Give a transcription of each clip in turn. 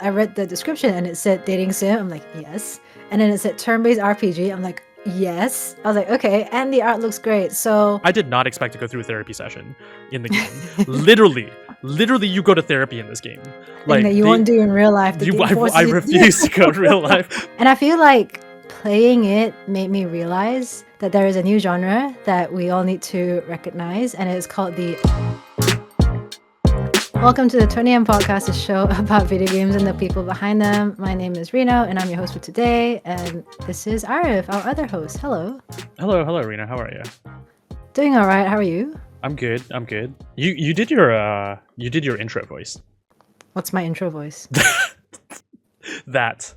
I read the description and it said dating sim. I'm like, yes. And then it said turn-based RPG. I'm like, yes. I was like, okay. And the art looks great. So I did not expect to go through a therapy session in the game. literally, you go to therapy in this game. Like that you won't do in real life. The game I refuse to go to real life. And I feel like playing it made me realize that there is a new genre that we all need to recognize, and it's called the... Welcome to the 20M Podcast, a show about video games and the people behind them. My name is Rino, and I'm your host for today. And this is Arief, our other host. Hello. Hello, Rino. How are you? Doing all right. How are you? I'm good. You did your intro voice. What's my intro voice? That.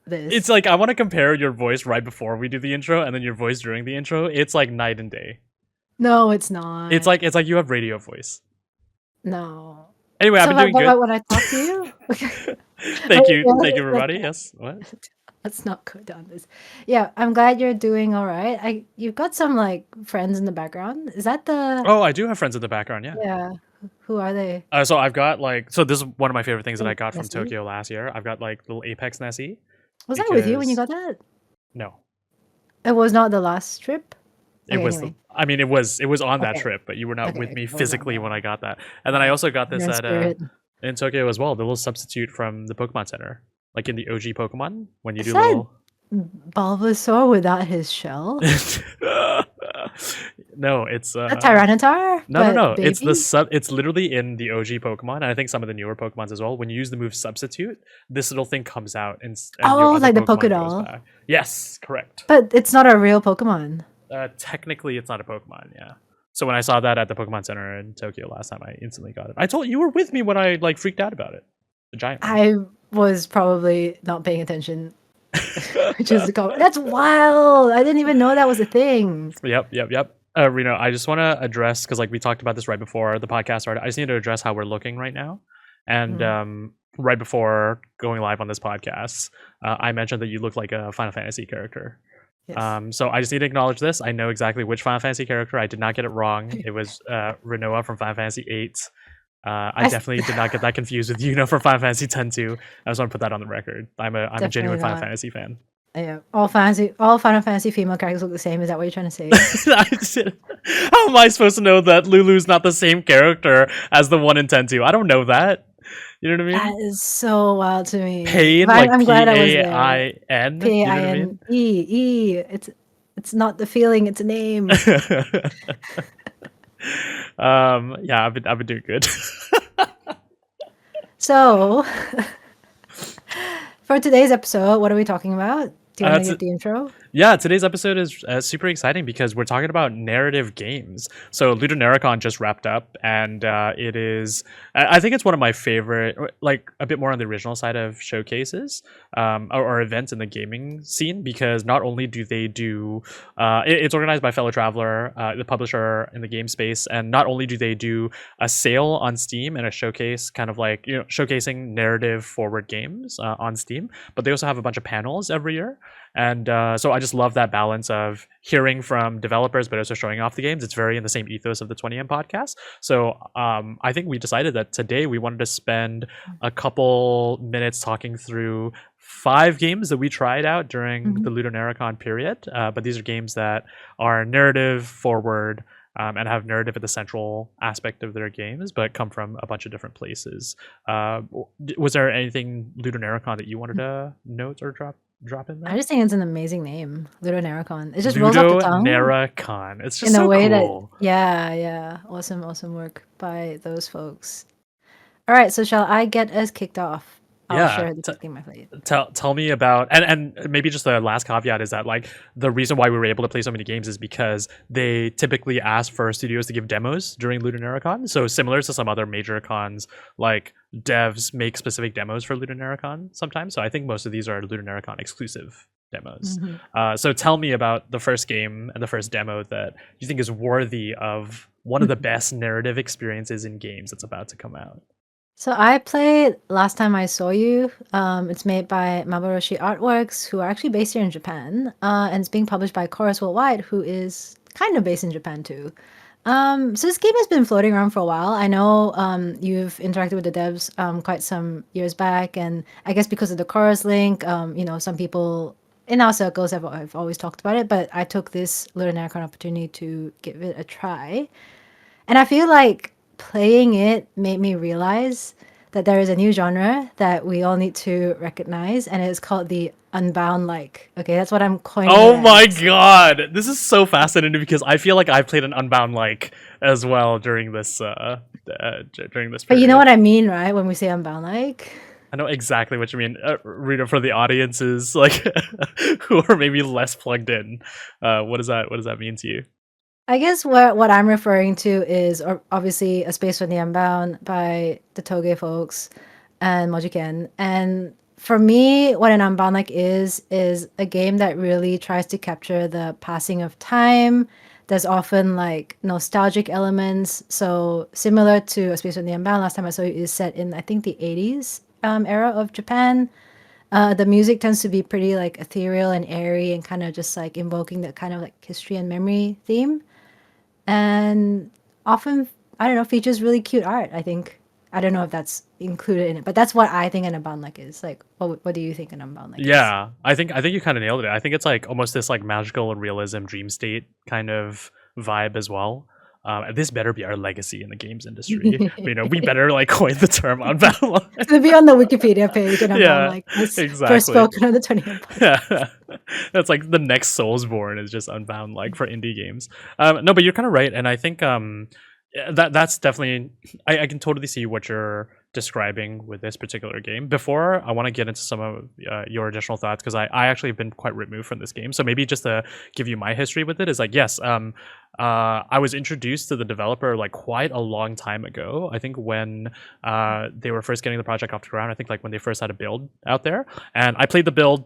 This. It's like I want to compare your voice right before we do the intro and then your voice during the intro. It's like night and day. No, it's not. It's like you have radio voice. No. Anyway, so I've been doing good. When I talk to you? Thank you, everybody. Yes. What? Let's not go down this. Yeah, I'm glad you're doing all right. You've got some like friends in the background. Is that the? Oh, I do have friends in the background. Yeah. Yeah. Who are they? So I've got this is one of my favorite things that I got from Tokyo last year. I've got like little Apex Nessie. Was that with you when you got that? No. It was not the last trip? It was. Anyway. It was on that trip, but you were not with me physically when I got that. And then I also got this in Tokyo as well. The little substitute from the Pokemon Center, like in the OG Pokemon when you do little Bulbasaur without his shell. No, it's a Tyranitar. No. Baby? It's literally in the OG Pokemon, and I think some of the newer Pokemons as well. When you use the move Substitute, this little thing comes out and like the Pokédoll. Yes, correct. But it's not a real Pokemon. Technically, it's not a Pokemon. Yeah. So when I saw that at the Pokemon Center in Tokyo last time, I instantly got it. I told you were with me when I freaked out about it. The giant one. I was probably not paying attention. That's wild. I didn't even know that was a thing. Yep. Rino, I just want to address, because we talked about this right before the podcast started. I just need to address how we're looking right now. And right before going live on this podcast, I mentioned that you look like a Final Fantasy character. Yes. So I just need to acknowledge this. I know exactly which Final Fantasy character. I did not get it wrong. It was Rinoa from Final Fantasy VIII. I definitely did not get that confused with Yuno from Final Fantasy X-2. I just want to put that on the record. I'm a genuine Final Fantasy fan. Yeah, all Final Fantasy female characters look the same. Is that what you're trying to say? How am I supposed to know that Lulu's not the same character as the one in X-2? I don't know that. You know what I mean? That is so wild to me. Pain, like I'm glad I was there. P-A-I-N. P-A-I-N-E. It's not the feeling, it's a name. Yeah, I've been doing good. So, for today's episode, what are we talking about? Do you want to give the intro? Yeah, today's episode is super exciting because we're talking about narrative games. So LudoNarraCon just wrapped up, and it is, I think it's one of my favorite, like a bit more on the original side of showcases or events in the gaming scene, because not only do they do, it's organized by Fellow Traveler, the publisher in the game space, and not only do they do a sale on Steam and a showcase, kind of like, showcasing narrative forward games on Steam, but they also have a bunch of panels every year. And so I just love that balance of hearing from developers, but also showing off the games. It's very in the same ethos of the 20M podcast. So I think we decided that today we wanted to spend a couple minutes talking through 5 games that we tried out during the LudoNarraCon period. But these are games that are narrative forward and have narrative at the central aspect of their games, but come from a bunch of different places. Was there anything LudoNarraCon that you wanted to note or drop in there? I just think it's an amazing name, LudoNarraCon. It just rolls off the tongue. LudoNarraCon. It's just in so a way cool. That yeah, awesome work by those folks. All right, so shall I get us kicked off? I'll share the game I played. Tell me about, and maybe just the last caveat is that like the reason why we were able to play so many games is because they typically ask for studios to give demos during LudoNarraCon. So similar to some other major cons, like devs make specific demos for LudoNarraCon sometimes. So I think most of these are LudoNarraCon exclusive demos. So tell me about the first game and the first demo that you think is worthy of one of the best narrative experiences in games that's about to come out. So I played Last Time I Saw You. It's made by Maboroshi Artworks, who are actually based here in Japan. And it's being published by Chorus Worldwide, who is kind of based in Japan too. So this game has been floating around for a while. I know you've interacted with the devs quite some years back, and I guess because of the chorus link, some people in our circles have always talked about it. But I took this LudoNarraCon opportunity to give it a try, and I feel like playing it made me realize that there is a new genre that we all need to recognize, and it's called the Unbound-like. Okay, that's what I'm coining it Oh my as. god, this is so fascinating because I feel like I played an Unbound-like as well during this But you know period. what I mean, right? When we say Unbound-like. I know exactly what you mean. Rita, for the audiences like who are maybe less plugged in, what does that mean to you? I guess what I'm referring to is obviously A Space from the Unbound by the Toge folks and Mojiken. And for me, what an Unbound like is a game that really tries to capture the passing of time. There's often like nostalgic elements. So similar to A Space from the Unbound, last time I saw it is set in I think the 80s era of Japan. The music tends to be pretty like ethereal and airy and kind of just like invoking that kind of like history and memory theme, and often I don't know, features really cute art. I think I don't know if that's included in it, but that's what I think an Unbound like is. Like, what do you think an Unbound like is? Yeah, I think you kind of nailed it. I think it's like almost this like magical realism dream state kind of vibe as well. And this better be our legacy in the games industry. We better like coin the term Unbound. To be on the Wikipedia page and Unbound Yeah, like as first exactly. spoken on the 20th podcast. Yeah, that's like the next Soulsborne is just Unbound like for indie games. No, but you're kind of right, and I think yeah, that's definitely I can totally see what you're describing with this particular game. Before I want to get into some of your additional thoughts because I actually have been quite removed from this game. So maybe just to give you my history with it is like yes, I was introduced to the developer like quite a long time ago. I think when they were first getting the project off the ground. I think like when they first had a build out there, and I played the build,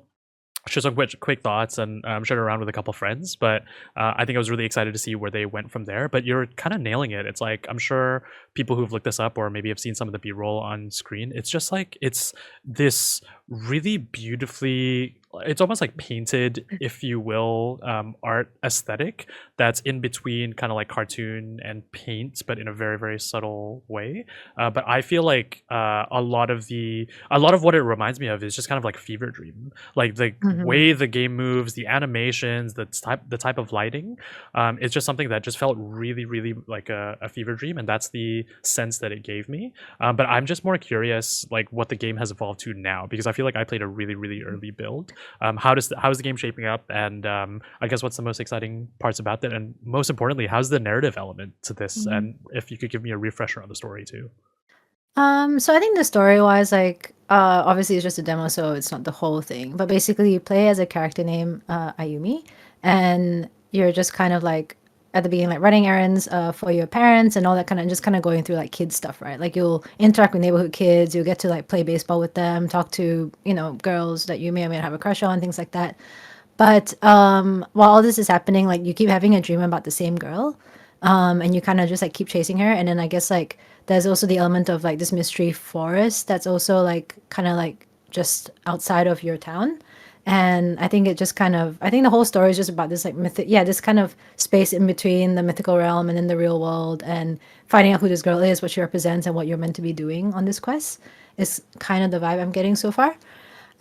shared some quick thoughts, and shared it around with a couple friends. But I think I was really excited to see where they went from there. But you're kind of nailing it. It's like I'm sure people who've looked this up or maybe have seen some of the B-roll on screen. It's just like it's this really beautifully. It's almost like painted, if you will, art aesthetic that's in between kind of like cartoon and paint, but in a very very subtle way. But I feel like a lot of what it reminds me of is just kind of like fever dream, like the Hmm. way the game moves, the animations, the type of lighting. It's just something that just felt really really like a fever dream, and that's the sense that it gave me. But I'm just more curious like what the game has evolved to now because I feel like I played a really really early build. How is the game shaping up, and I guess what's the most exciting parts about that, and most importantly, how's the narrative element to this, and if you could give me a refresher on the story too. So I think the story wise, like, obviously it's just a demo, so it's not the whole thing. But basically, you play as a character named Ayumi, and you're just kind of like at the beginning, like running errands for your parents and all that kind of, just kind of going through like kids stuff, right? Like you'll interact with neighborhood kids, you'll get to like play baseball with them, talk to girls that you may or may not have a crush on, things like that. But while all this is happening, like you keep having a dream about the same girl, and you kind of just like keep chasing her. And then I guess like there's also the element of like this mystery forest that's also like kind of like just outside of your town. And I think it just kind of, I think the whole story is just about this like yeah, this kind of space in between the mythical realm and then the real world, and finding out who this girl is, what she represents, and what you're meant to be doing on this quest is kind of the vibe I'm getting so far.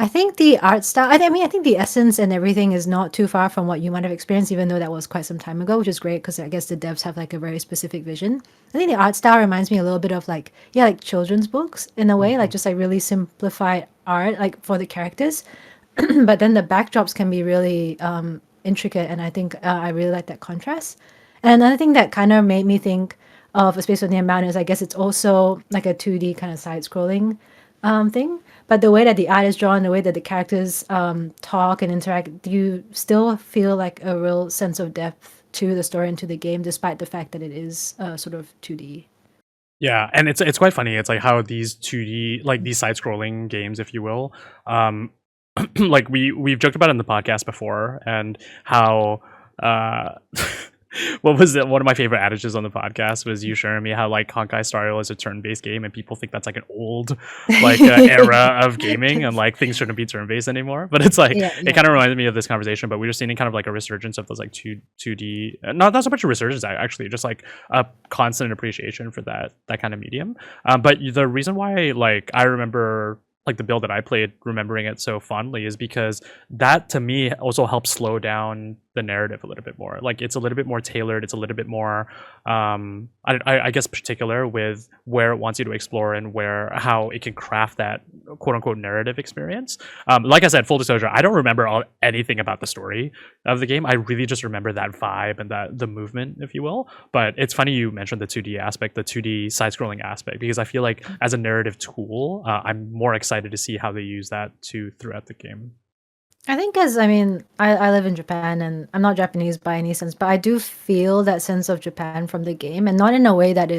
I think the art style, I think the essence and everything is not too far from what you might have experienced, even though that was quite some time ago, which is great because I guess the devs have like a very specific vision. I think the art style reminds me a little bit of like, yeah, like children's books in a way, like Mhm. just like really simplified art, like for the characters. But then the backdrops can be really intricate, and I think I really like that contrast. And another thing that kind of made me think of A Space on the Unbound is I guess it's also like a 2D kind of side scrolling thing. But the way that the art is drawn, the way that the characters talk and interact, do you still feel like a real sense of depth to the story and to the game, despite the fact that it is sort of 2D? Yeah, and it's quite funny. It's like how these 2D, like these side scrolling games, if you will, um, like we've joked about it in the podcast before, and how uh What was it? One of my favorite adages on the podcast was you sharing me how like Honkai Star Rail is a turn-based game, and people think that's like an old like era of gaming, and like things shouldn't be turn-based anymore. But it's like Yeah, it yeah. kind of reminded me of this conversation. But we were seeing kind of like a resurgence of those like two D, not so much a resurgence actually, just like a constant appreciation for that kind of medium. But the reason why like I remember like the build that I played, remembering it so fondly, is because that to me also helps slow down the narrative a little bit more. Like it's a little bit more tailored. It's a little bit more, I guess, particular with where it wants you to explore and how it can craft that quote unquote narrative experience. Like I said, full disclosure, I don't remember anything about the story of the game. I really just remember that vibe and the movement, if you will. But it's funny you mentioned the 2D aspect, the 2D side-scrolling aspect, because I feel like as a narrative tool, I'm more excited to see how they use that throughout the game. I think because I mean, I live in Japan and I'm not Japanese by any sense, but I do feel that sense of Japan from the game, and not in a way that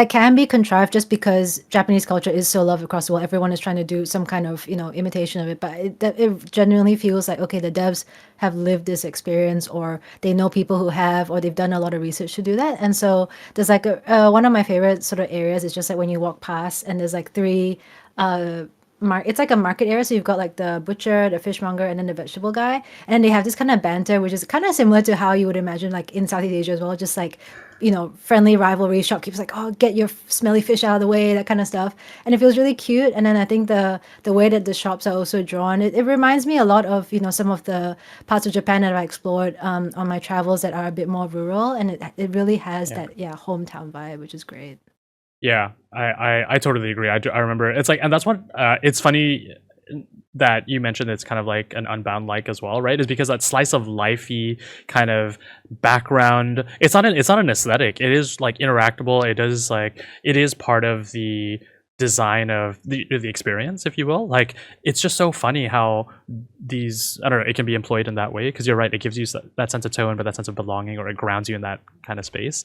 can be contrived just because Japanese culture is so loved across the world. Everyone is trying to do some kind of imitation of it, but it genuinely feels like okay, the devs have lived this experience, or they know people who have, or they've done a lot of research to do that. And so there's like one of my favorite sort of areas is just like when you walk past and there's like three. It's like a market area, so you've got like the butcher, the fishmonger, and then the vegetable guy, and they have this kind of banter, which is kind of similar to how you would imagine like in Southeast Asia as well, just like friendly rivalry. Shopkeepers like, oh, get your smelly fish out of the way, that kind of stuff, and it feels really cute. And then I think the way that the shops are also drawn, it reminds me a lot of some of the parts of Japan that I explored on my travels that are a bit more rural, and it really has Yeah. that hometown vibe, which is great. Yeah, I totally agree. I remember it's like, and that's what it's funny that you mentioned it's kind of like an Unbound-like as well, right? Is because that slice of lifey kind of background. It's not an aesthetic. It is like interactable. It is part of the design of the experience, if you will. Like it's just so funny how these, I don't know, it can be employed in that way, because you're right, it gives you that sense of tone, but that sense of belonging, or it grounds you in that kind of space,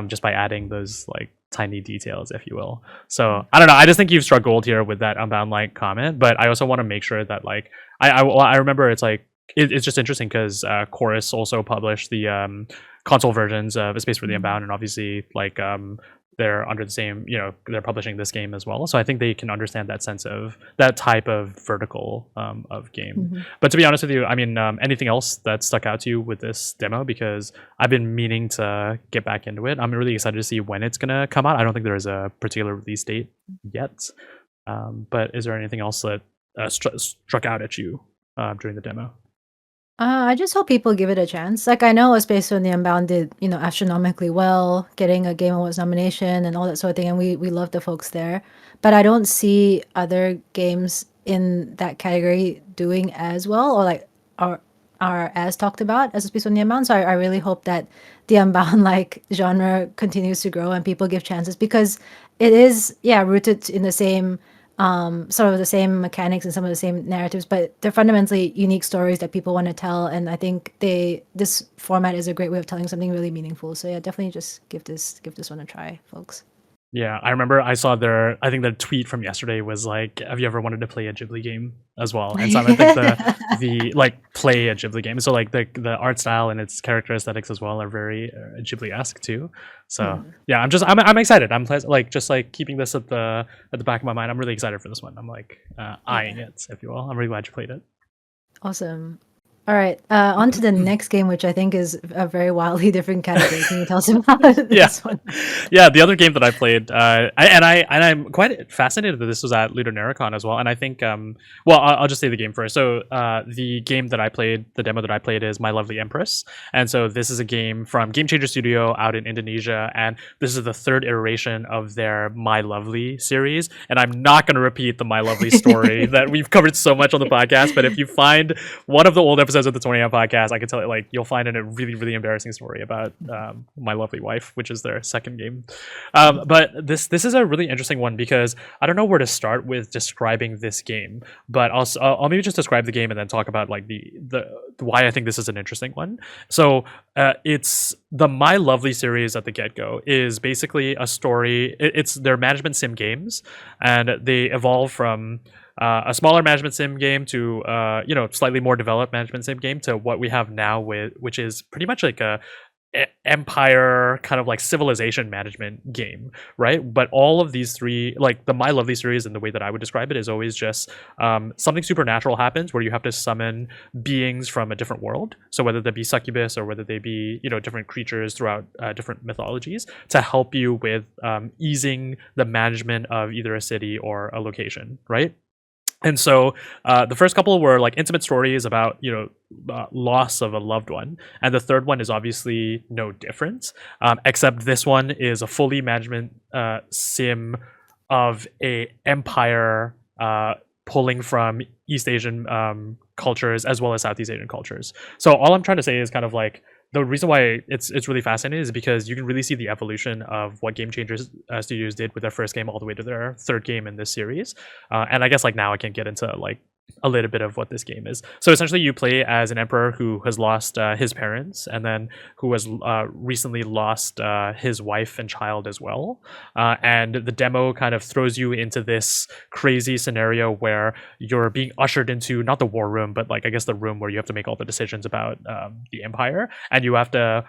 just by adding those like tiny details, if you will. So I don't know, I just think you've struck gold here with that Unbound-like comment, but I also want to make sure that like I remember it's like it's just interesting because Chorus also published the console versions of A Space for the Unbound, and obviously like they're under the same, they're publishing this game as well. So I think they can understand that sense of that type of vertical of game. Mhm. But to be honest with you, I mean, anything else that stuck out to you with this demo? Because I've been meaning to get back into it. I'm really excited to see when it's gonna come out. I don't think there is a particular release date yet. But is there anything else that struck out at you during the demo? I just hope people give it a chance. Like I know A Space for the Unbound did, astronomically well, getting a Game Awards nomination and all that sort of thing, and we love the folks there. But I don't see other games in that category doing as well, or like are as talked about as A Space for the Unbound. So I really hope that the Unbound like genre continues to grow and people give chances, because it is rooted in the same sort of the same mechanics and some of the same narratives, but they're fundamentally unique stories that people want to tell. And I think this format is a great way of telling something really meaningful. So yeah, definitely just give this one a try, folks. Yeah, I remember I saw I think the tweet from yesterday was like, have you ever wanted to play a Ghibli game as well? And so I think the like play a Ghibli game. So like the art style and its character aesthetics as well are very Ghibli-esque too. So yeah, I'm excited. Like just like keeping this at the back of my mind. I'm really excited for this one. I'm like eyeing it, if you will. I'm really glad you played it. Awesome. All right, on to the next game, which I think is a very wildly different category. Can you tell us about this one? Yeah, the other game that I played, I'm quite fascinated that this was at LudoNarraCon as well. And I think, well, I'll just say the game first. So the game that I played, the demo that I played, is My Lovely Empress. And so this is a game from Game Changer Studio out in Indonesia, and this is the third iteration of their My Lovely series. And I'm not going to repeat the My Lovely story that we've covered so much on the podcast, but if you find one of the old episodes of the 20 Amp podcast, I can tell you, like, you'll find a really, really embarrassing story about My Lovely Wife, which is their second game. But this is a really interesting one, because I don't know where to start with describing this game, but I'll maybe just describe the game and then talk about like the why I think this is an interesting one. So it's the My Lovely series at the get-go is basically a story. It's their management sim games, and they evolve from a smaller management sim game to slightly more developed management sim game to what we have now, which is pretty much like a empire kind of like civilization management game, right? But all of these three, like the My Lovely series, and the way that I would describe it is always just something supernatural happens where you have to summon beings from a different world. So whether they be succubus or whether they be different creatures throughout different mythologies to help you with easing the management of either a city or a location, right? And so the first couple were like intimate stories about loss of a loved one, and the third one is obviously no different, except this one is a fully management sim of a empire pulling from East Asian cultures as well as Southeast Asian cultures. So all I'm trying to say is kind of like the reason why it's really fascinating is because you can really see the evolution of what Game Changers Studios did with their first game all the way to their third game in this series. And I guess like now I can get into like a little bit of what this game is. So essentially you play as an emperor who has lost his parents, and then who has recently lost his wife and child as well. And the demo kind of throws you into this crazy scenario where you're being ushered into not the war room, but like I guess the room where you have to make all the decisions about the empire, and you have to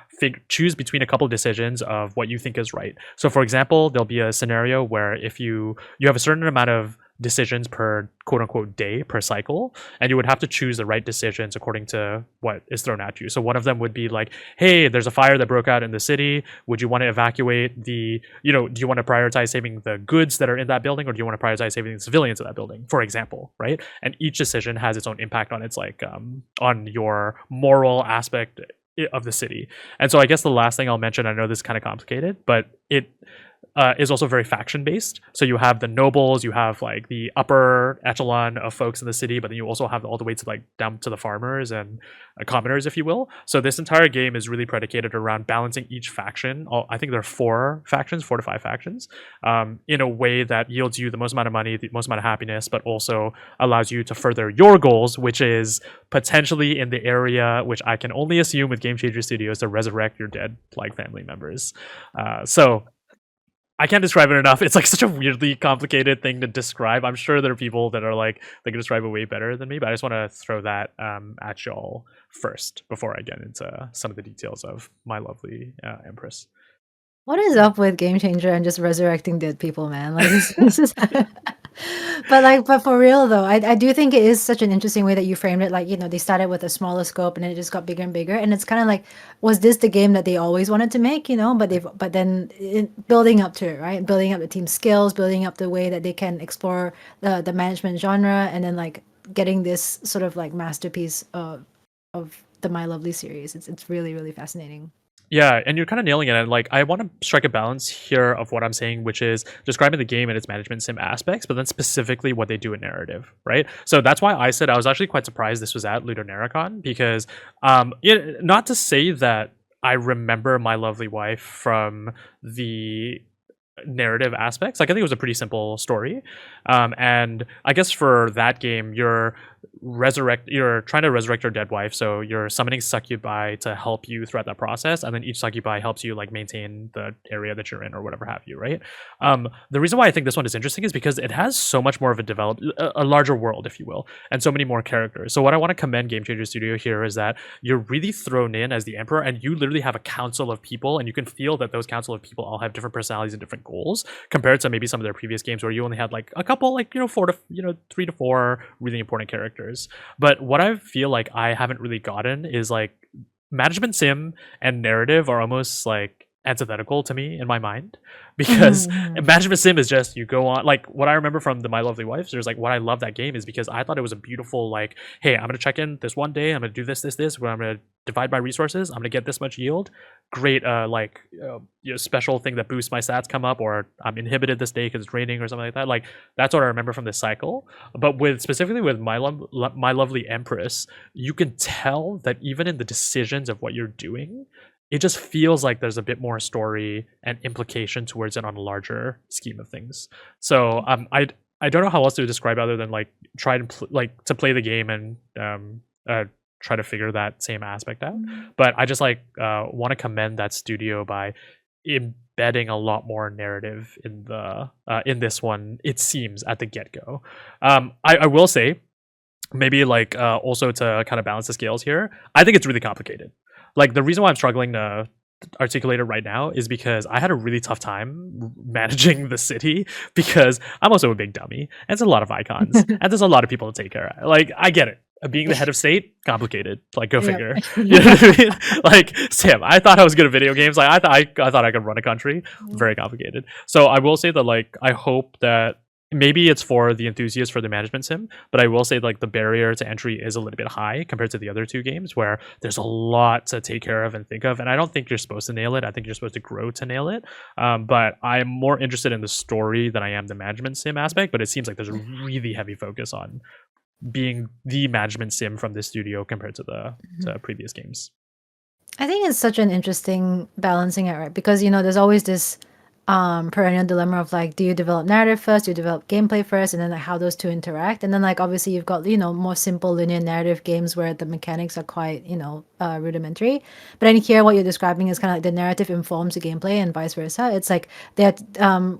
choose between a couple of decisions of what you think is right. So for example, there'll be a scenario where if you have a certain amount of decisions per quote unquote day per cycle, and you would have to choose the right decisions according to what is thrown at you. So one of them would be like, hey, there's a fire that broke out in the city, would you want to evacuate do you want to prioritize saving the goods that are in that building, or do you want to prioritize saving the civilians in that building, for example, right? And each decision has its own impact on its like on your moral aspect of the city. And so I guess the last thing I'll mention, I know this is kind of complicated, but it is also very faction based. So you have the nobles, you have like the upper echelon of folks in the city, but then you also have all the way to like down to the farmers and commoners, if you will. So this entire game is really predicated around balancing each faction. I think there are 4 to 5 factions, in a way that yields you the most amount of money, the most amount of happiness, but also allows you to further your goals, which is potentially in the area which I can only assume with Game Changer Studios to resurrect your dead like family members. So I can't describe it enough. It's like such a weirdly complicated thing to describe. I'm sure there are people that are like they can describe it way better than me, but I just want to throw that at y'all first before I get into some of the details of My Lovely Empress. What is up with Game Changer and just resurrecting dead people, man? Like this is but for real though, I do think it is such an interesting way that you framed it. Like, they started with a smaller scope and then it just got bigger and bigger. And it's kind of like, was this the game that they always wanted to make, but then building up to it, right? Building up the team skills, building up the way that they can explore the management genre, and then like getting this sort of like masterpiece of the My Lovely series. It's really, really fascinating. Yeah, and you're kind of nailing it. And like, I want to strike a balance here of what I'm saying, which is describing the game and its management sim aspects, but then specifically what they do in narrative, right? So that's why I said I was actually quite surprised this was at LudoNarraCon, because not to say that I remember My Lovely Wife from the narrative aspects. Like, I think it was a pretty simple story, and I guess for that game you're trying to resurrect your dead wife, so you're summoning succubi to help you throughout that process, and then each succubi helps you like maintain the area that you're in or whatever have you, right? The reason why I think this one is interesting is because it has so much more of a larger world, if you will, and so many more characters. So what I want to commend Game Changer Studio here is that you're really thrown in as the emperor, and you literally have a council of people, and you can feel that those council of people all have different personalities and different goals compared to maybe some of their previous games where you only had like a couple, like 3 to 4 really important characters. But what I feel like I haven't really gotten is like management sim and narrative are almost like antithetical to me in my mind, because management sim is just you go on, like what I remember from the My Lovely Wife, there's like what I love that game is because I thought it was a beautiful like, hey, I'm gonna check in this one day, I'm gonna do this where I'm gonna divide my resources, I'm gonna get this much yield, great special thing that boosts my stats come up, or I'm inhibited this day because it's raining or something like that. Like that's what I remember from this cycle. But specifically with My Lovely Empress, you can tell that even in the decisions of what you're doing, it just feels like there's a bit more story and implication towards it on a larger scheme of things. So I don't know how else to describe other than like try to play the game and try to figure that same aspect out. But I just want to commend that studio by embedding a lot more narrative in this one, it seems, at the get-go. I will say, maybe also to kind of balance the scales here, I think it's really complicated. Like the reason why I'm struggling to articulate it right now is because I had a really tough time managing the city because I'm also a big dummy and it's a lot of icons and there's a lot of people to take care of. Like, I get it. Being the head of state, complicated. Like, go Yep. figure. You know what I mean? Like, Sam, I thought I was good at video games. Like, I thought I could run a country. Very complicated. So I will say that, like, I hope that maybe it's for the enthusiasts for the management sim, but I will say, like, the barrier to entry is a little bit high compared to the other two games where there's a lot to take care of and think of. And I don't think you're supposed to nail it. I think you're supposed to grow to nail it. But I'm more interested in the story than I am the management sim aspect. But it seems like there's a really heavy focus on being the management sim from this studio compared to the to previous games. I think it's such an interesting balancing act, right? Because there's always this perennial dilemma of like, do you develop narrative first, do you develop gameplay first, and then like how those two interact, and then like obviously you've got more simple linear narrative games where the mechanics are quite rudimentary, but then here what you're describing is kind of like the narrative informs the gameplay and vice versa. It's like they're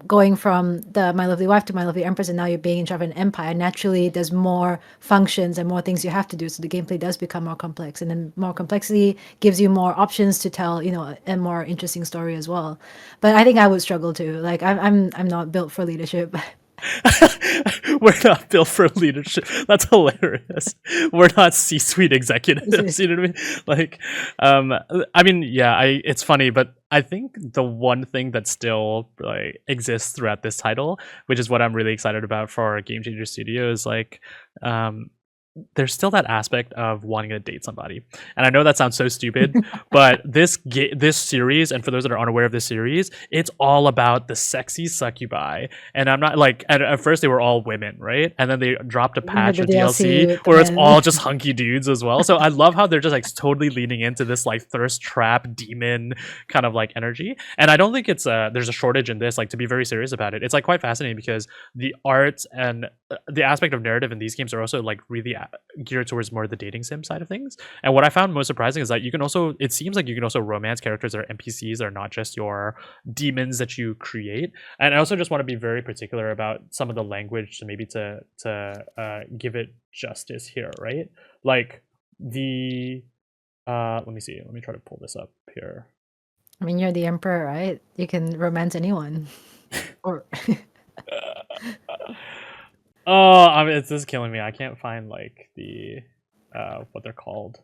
going from the My Lovely Wife to My Lovely Empress, and now you're being in charge of an empire. Naturally there's more functions and more things you have to do, so the gameplay does become more complex, and then more complexity gives you more options to tell a more interesting story as well. But I think I would struggle too. Like I'm not built for leadership. We're not built for leadership. That's hilarious. We're not C-suite executives. You know what I mean? Like, I mean, yeah, it's funny, but I think the one thing that still like exists throughout this title, which is what I'm really excited about for Game Changer Studio, is like, there's still that aspect of wanting to date somebody. And I know that sounds so stupid, but this series, and for those that are unaware of this series, it's all about the sexy succubi. And I'm not like, at first they were all women, right? And then they dropped a patch the or DLC DLC with the where it's men. all just hunky dudes as well. So I love how they're just like totally leaning into this like thirst trap demon kind of like energy. And I don't think it's there's a shortage in this, like, to be very serious about it. It's like quite fascinating because the art and the aspect of narrative in these games are also like really geared towards more the dating sim side of things. And what I found most surprising is that it seems like you can also romance characters that are NPCs, that are not just your demons that you create. And I also just want to be very particular about some of the language to maybe to give it justice here, right? Like the let me see, let me try to pull this up here. I mean, you're the emperor, right? You can romance anyone. Or Oh, I mean, it's just killing me. I can't find like the what they're called.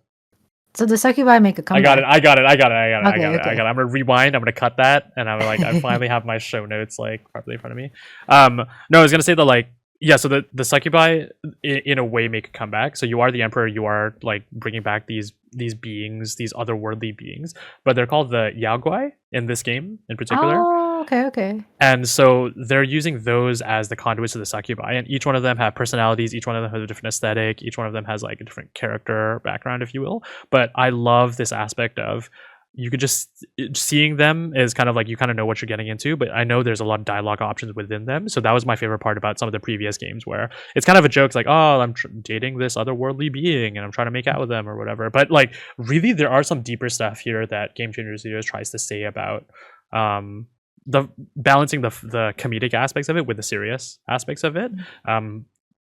so the succubi make a comeback. I got it. Okay. I'm gonna rewind. I'm gonna cut that, and I'm like, I finally have my show notes like properly in front of me. No, I was gonna say that, like, yeah. So the succubi in a way make a comeback. So you are the emperor. You are like bringing back these beings, these otherworldly beings, but they're called the yaguai in this game in particular. Oh, okay. And so they're using those as the conduits to the succubi, and each one of them have personalities, each one of them has a different aesthetic, each one of them has like a different character background, if you will. But I love this aspect of, you could just seeing them is kind of like, you kind of know what you're getting into, but I know there's a lot of dialogue options within them. So that was my favorite part about some of the previous games, where it's kind of a joke. It's like, oh, I'm dating this otherworldly being and I'm trying to make out with them or whatever. But like, really, there are some deeper stuff here that Game Changer Studios tries to say about the balancing the comedic aspects of it with the serious aspects of it.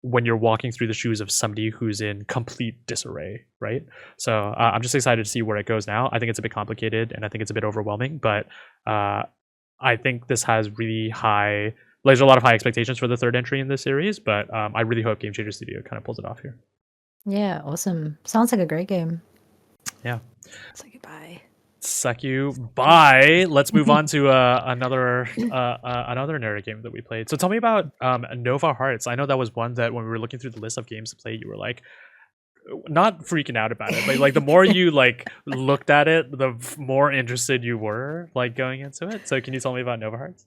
When you're walking through the shoes of somebody who's in complete disarray, right? So I'm just excited to see where it goes now. I think it's a bit complicated and I think it's a bit overwhelming, but I think this has really high, there's a lot of high expectations for the third entry in this series, but I really hope Game Changer Studio kind of pulls it off here. Yeah, awesome. Sounds like a great game. Yeah. Say goodbye. Suck you. Bye. Let's move on to another narrative game that we played. So tell me about Nova Hearts. I know that was one that when we were looking through the list of games to play, you were like, not freaking out about it, but like the more you like looked at it, the more interested you were like going into it. So can you tell me about Nova Hearts?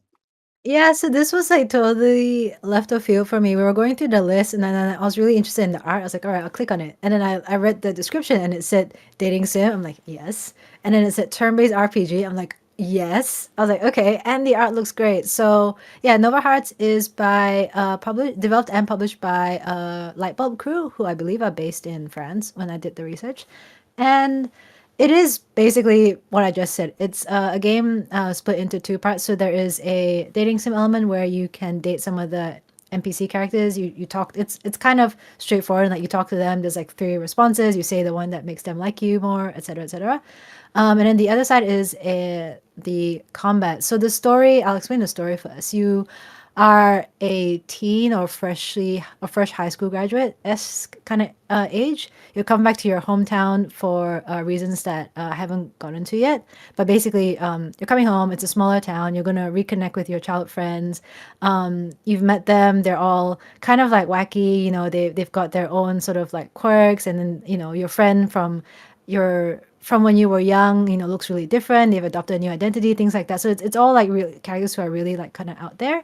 Yeah, so this was like totally left of field for me. We were going through the list, and then I was really interested in the art. I was like, all right, I'll click on it. And then I read the description, and it said dating sim. I'm like, yes. And then it said turn-based RPG. I'm like, yes. I was like, okay. And the art looks great. So yeah, Nova Hearts is by developed and published by Lightbulb Crew, who I believe are based in France when I did the research. And it is basically what I just said. It's a game split into two parts. So there is a dating sim element where you can date some of the NPC characters. You talk. It's kind of straightforward. Like you talk to them. There's like three responses. You say the one that makes them like you more, etc., etc. And then the other side is the combat. So the story, I'll explain the story first. You are a teen or fresh high school graduate esque kind of age. You come back to your hometown for reasons that I haven't gone into yet. But basically, you're coming home. It's a smaller town. You're gonna reconnect with your childhood friends. You've met them. They're all kind of like wacky. You know, they've got their own sort of like quirks. And then your friend from when you were young, looks really different. They've adopted a new identity, things like that. So it's all like real characters who are really like kind of out there.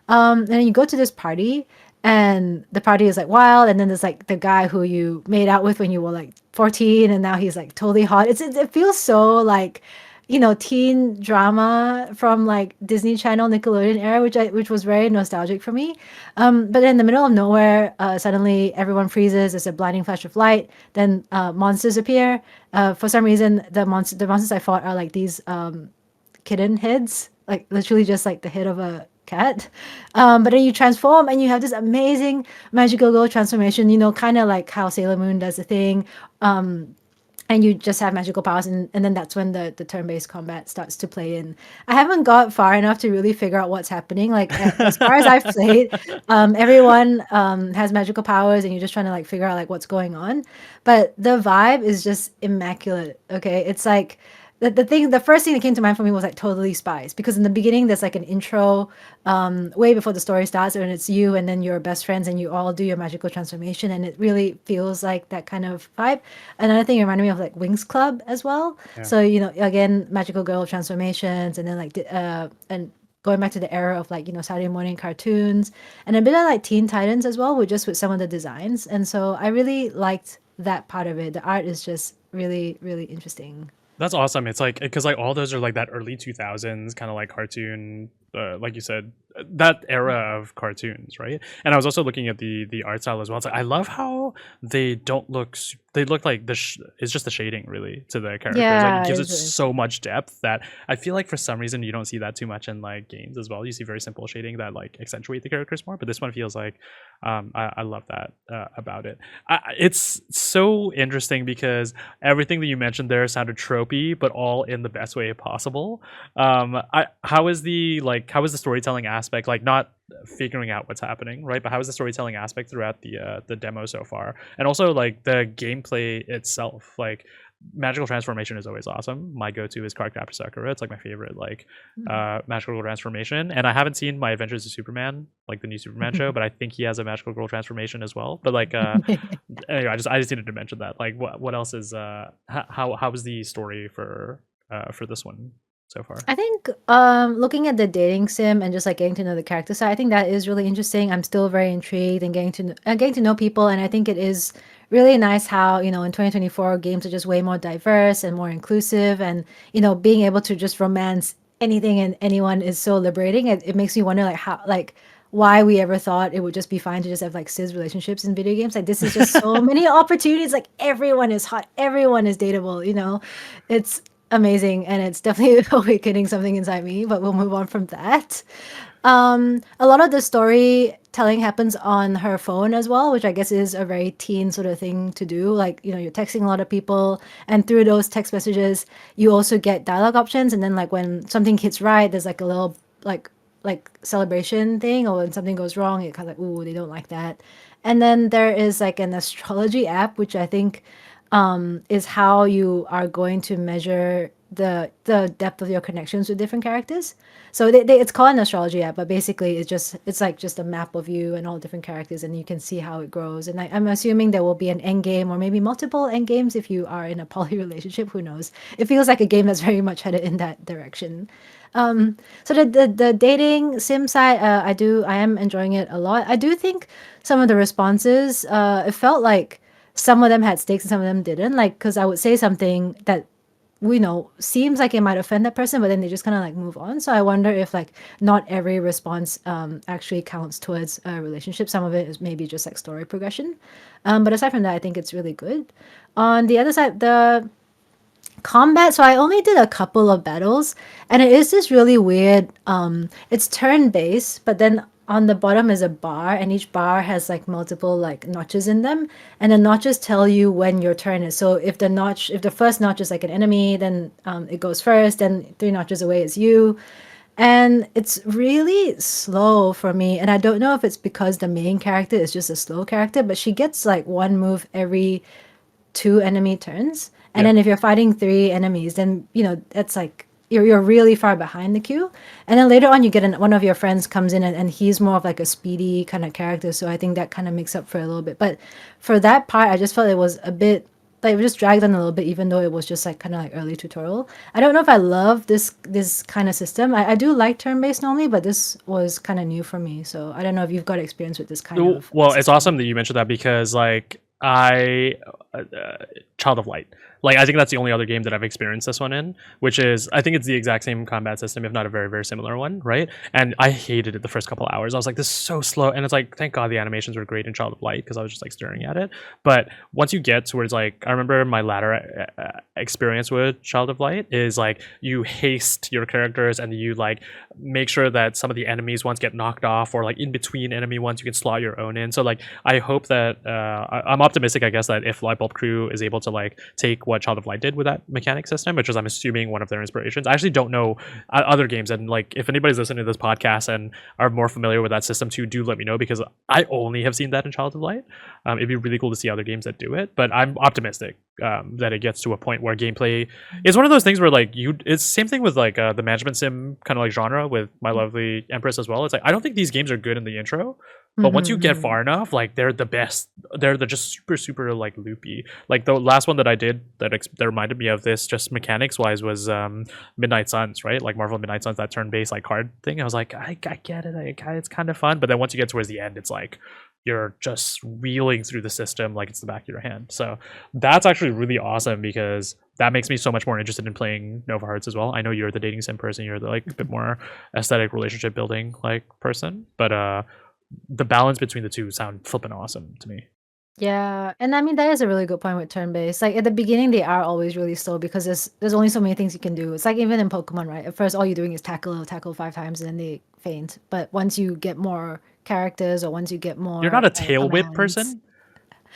And then you go to this party, and the party is like wild. And then there's like the guy who you made out with when you were like 14, and now he's like totally hot. It feels so like, teen drama from like Disney Channel, Nickelodeon era, which was very nostalgic for me. But in the middle of nowhere, suddenly everyone freezes. There's a blinding flash of light. Then monsters appear. For some reason, the monsters I fought are like these kitten heads, like literally just like the head of a cat. But then you transform and you have this amazing magical girl transformation, kind of like how Sailor Moon does the thing. And you just have magical powers, and then that's when the turn-based combat starts to play in. I haven't got far enough to really figure out what's happening. Like as far as I've played, everyone has magical powers, and you're just trying to like figure out like what's going on. But the vibe is just immaculate. Okay, it's like the first thing that came to mind for me was like Totally Spies, because in the beginning there's like an intro way before the story starts, and it's you and then your best friends and you all do your magical transformation, and it really feels like that kind of vibe. Another thing, it reminded me of like Wings Club as well. Yeah. So again, magical girl transformations, and then like and going back to the era of like Saturday morning cartoons, and a bit of like Teen Titans as well, with some of the designs. And so I really liked that part of it. The art is just really, really interesting. That's awesome. It's like because like all those are like that early 2000s kind of like cartoon, like you said, that era of cartoons, right? And I was also looking at the art style as well. It's like I love how they don't look. They look like it's just the shading really to the characters. Like it Yeah, gives it it's really so much depth that I feel like for some reason you don't see that too much in like games as well. You see very simple shading that like accentuate the characters more, but this one feels like I love that about it. It's so interesting because everything that you mentioned there sounded tropey, but all in the best way possible. How is the storytelling aspect, like not figuring out what's happening, right? But how is the storytelling aspect throughout the demo so far, and also like the gameplay itself? Like magical transformation is always awesome. My go-to is Cardcaptor Sakura. It's like my favorite like magical girl transformation. And I haven't seen My Adventures of Superman, like the new Superman show, but I think he has a magical girl transformation as well. But like anyway, I just needed to mention that. Like what else is how was the story for this one so far? I think looking at the dating sim and just like getting to know the character side, I think that is really interesting. I'm still very intrigued and getting to know people, and I think it is really nice how in 2024 games are just way more diverse and more inclusive, and being able to just romance anything and anyone is so liberating. It makes me wonder like why we ever thought it would just be fine to just have like cis relationships in video games. Like this is just so many opportunities. Like everyone is hot, everyone is dateable. It's amazing, and it's definitely awakening something inside me, but we'll move on from that. A lot of the storytelling happens on her phone as well, which I guess is a very teen sort of thing to do. Like, you're texting a lot of people, and through those text messages, you also get dialogue options. And then like when something hits right, there's like a little like celebration thing, or when something goes wrong, it kind of like, ooh, they don't like that. And then there is like an astrology app, which I think is how you are going to measure the depth of your connections with different characters. So it's called an astrology app, but basically it's like just a map of you and all different characters, and you can see how it grows. And I'm assuming there will be an end game or maybe multiple end games if you are in a poly relationship. Who knows? It feels like a game that's very much headed in that direction. So the dating sim side, I am enjoying it a lot. I do think some of the responses, it felt like some of them had stakes and some of them didn't. Like, because I would say something that we know seems like it might offend that person, but then they just kind of like move on. So I wonder if like not every response actually counts towards a relationship. Some of it is maybe just like story progression. But aside from that, I think it's really good. On the other side, the combat, so I only did a couple of battles, and it is this really weird, it's turn based, but then on the bottom is a bar, and each bar has like multiple like notches in them, and the notches tell you when your turn is. So if the first notch is like an enemy, then it goes first, then 3 notches away is you. And it's really slow for me. And I don't know if it's because the main character is just a slow character, but she gets like one move every 2 enemy turns. And Yeah. then if you're fighting 3 enemies, then that's like you're really far behind the queue. And then later on, you get one of your friends comes in, and he's more of like a speedy kind of character. So I think that kind of makes up for it a little bit. But for that part, I just felt it was a bit like it just dragged on a little bit, even though it was just like kind of like early tutorial. I don't know if I love this kind of system. I do like turn-based normally, but this was kind of new for me. So I don't know if you've got experience with this kind of Well, it's system. awesome that you mentioned that because like Child of Light. Like I think that's the only other game that I've experienced this one in, which is I think it's the exact same combat system, if not a very, very similar one, right? And I hated it the first couple hours. I was like, this is so slow. And it's like, thank God the animations were great in Child of Light because I was just like staring at it. But once you get towards like, I remember my latter experience with Child of Light is like you haste your characters and you like make sure that some of the enemies ones get knocked off, or like in between enemy ones you can slot your own in. So like I hope that I'm optimistic, I guess, that if Lightbulb Crew is able to like take what Child of Light did with that mechanic system, which is I'm assuming one of their inspirations. I actually don't know other games, and like if anybody's listening to this podcast and are more familiar with that system too, do let me know because I only have seen that in Child of Light. It'd be really cool to see other games that do it, but I'm optimistic that it gets to a point where gameplay is one of those things where like it's same thing with like the management sim kind of like genre with My Lovely Empress as well. It's like I don't think these games are good in the intro, but once you get Mm-hmm. far enough, like they're the best. They're just super super like loopy. Like the last one that I did that reminded me of this just mechanics wise was Midnight Suns, right? Like Marvel Midnight Suns, that turn based like card thing. I was like, I get it. It's kind of fun, but then once you get towards the end, it's like you're just reeling through the system like it's the back of your hand. So that's actually really awesome because that makes me so much more interested in playing Nova Hearts as well. I know you're the dating sim person, you're the like a bit more aesthetic relationship building like person, but the balance between the two sound flipping awesome to me. Yeah, and I mean that is a really good point with turn-based. Like at the beginning, they are always really slow because there's only so many things you can do. It's like even in Pokemon, right? At first, all you're doing is tackle 5 times, and then they faint. But once you get more characters, or once you get You're not more a tail whip commands, person?